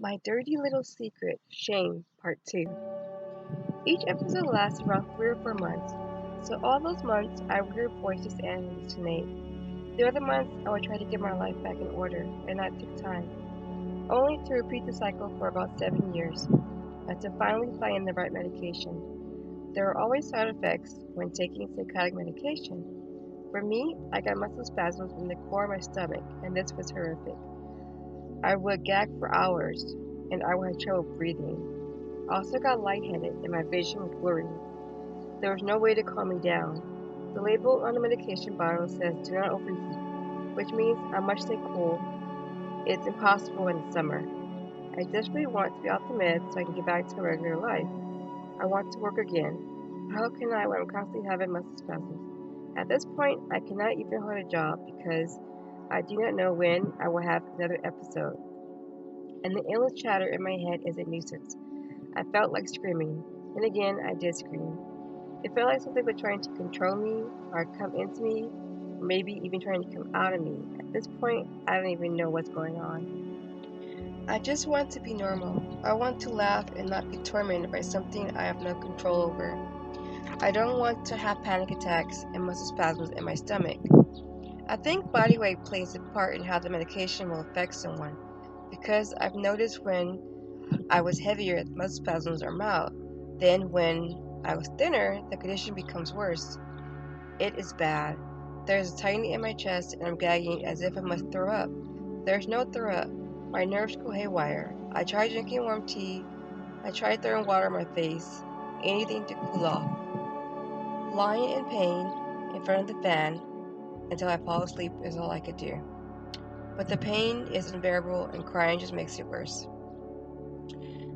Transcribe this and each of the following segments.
My Dirty Little Secret, Shame, Part 2. Each episode lasts around 3 or 4 months, so all those months I would hear voices and hallucinate. The other months I would try to get my life back in order, and that took time, only to repeat the cycle for about 7 years, until finally finding the right medication. There are always side effects when taking psychotic medication. For me, I got muscle spasms in the core of my stomach, and this was horrific. I would gag for hours, and I would have trouble breathing. I also got lightheaded and my vision was blurry. There was no way to calm me down. The label on the medication bottle says do not overheat, which means I must stay cool. It's impossible in the summer. I desperately want to be off the meds so I can get back to a regular life. I want to work again. But how can I when I'm constantly having muscle spasms? At this point, I cannot even hold a job because I do not know when I will have another episode. And the endless chatter in my head is a nuisance. I felt like screaming, and again I did scream. It felt like something was trying to control me, or come into me, or maybe even trying to come out of me. At this point, I don't even know what's going on. I just want to be normal. I want to laugh and not be tormented by something I have no control over. I don't want to have panic attacks and muscle spasms in my stomach. I think body weight plays a part in how the medication will affect someone, because I've noticed when I was heavier, the muscle spasms are mild. Then, when I was thinner, the condition becomes worse. It is bad. There's a tightening in my chest, and I'm gagging as if I must throw up. There's no throw up. My nerves go haywire. I try drinking warm tea. I try throwing water on my face. Anything to cool off. Lying in pain in front of the fan until I fall asleep is all I could do. But the pain is unbearable, and crying just makes it worse.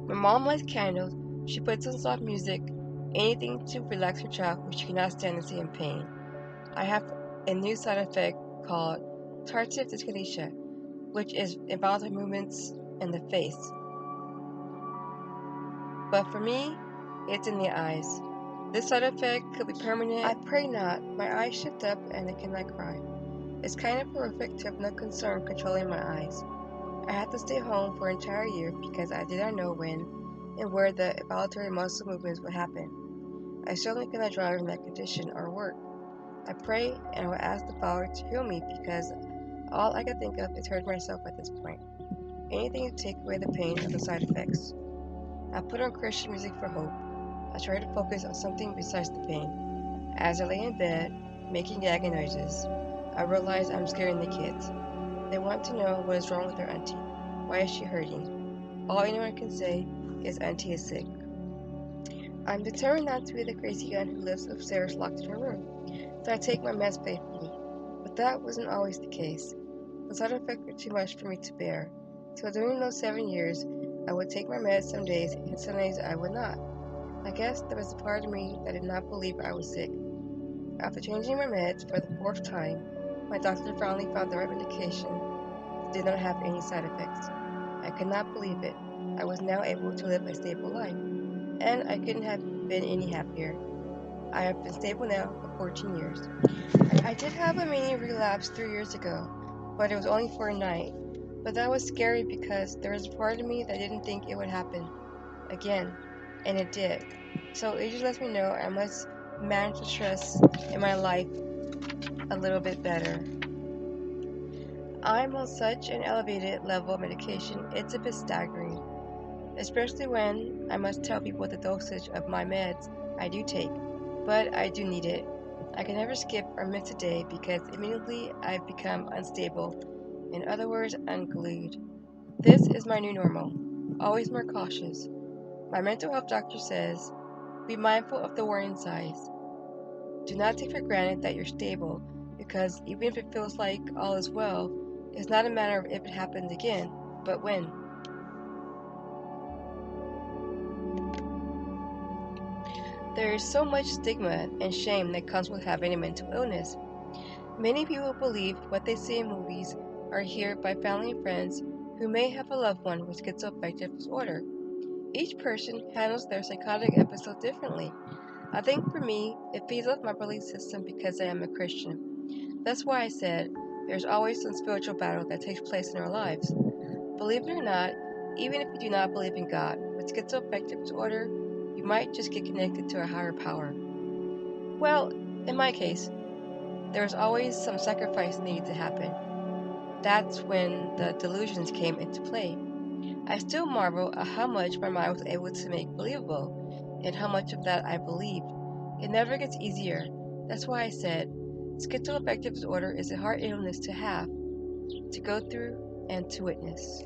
My mom lights candles, she puts on soft music, anything to relax her child who she cannot stand to see in pain. I have a new side effect called tardive dyskinesia, which is involuntary movements in the face. But for me, it's in the eyes. This side effect could be permanent. I pray not. My eyes shift up and I cannot cry. It's kind of horrific to have no concern controlling my eyes. I had to stay home for an entire year because I did not know when and where the involuntary muscle movements would happen. I certainly cannot drive in that condition or work. I pray and I will ask the Father to heal me because all I can think of is hurting myself at this point. Anything to take away the pain of the side effects. I put on Christian music for hope. I try to focus on something besides the pain. As I lay in bed, making gagging noises, I realize I'm scaring the kids. They want to know what is wrong with their auntie. Why is she hurting? All anyone can say is auntie is sick. I'm determined not to be the crazy aunt who lives upstairs locked in her room, so I take my meds faithfully. But that wasn't always the case. The side effects were too much for me to bear. So during those 7 years, I would take my meds some days, and some days I would not. I guess there was a part of me that did not believe I was sick. After changing my meds for the fourth time, my doctor finally found the right medication that did not have any side effects. I could not believe it. I was now able to live a stable life, and I couldn't have been any happier. I have been stable now for 14 years. I did have a mini relapse 3 years ago, but it was only for a night. But that was scary because there was a part of me that didn't think it would happen again, and it did. So it just lets me know I must manage the stress in my life a little bit better. I'm on such an elevated level of medication, it's a bit staggering, especially when I must tell people the dosage of my meds I do take, but I do need it. I can never skip or miss a day because immediately I've become unstable, in other words, unglued. This is my new normal, always more cautious. My mental health doctor says, be mindful of the warning signs. Do not take for granted that you're stable, because even if it feels like all is well, it's not a matter of if it happens again, but when. There is so much stigma and shame that comes with having a mental illness. Many people believe what they see in movies or hear by family and friends who may have a loved one with schizoaffective disorder. Each person handles their psychotic episode differently. I think for me, it feeds off my belief system because I am a Christian. That's why I said there's always some spiritual battle that takes place in our lives. Believe it or not, Even if you do not believe in God, with schizoaffective disorder, you might just get connected to a higher power. Well, in my case, there was always some sacrifice needed to happen. That's when the delusions came into play. I still marvel at how much my mind was able to make believable, and how much of that I believed. It never gets easier. That's why I said, schizoaffective disorder is a hard illness to have, to go through, and to witness.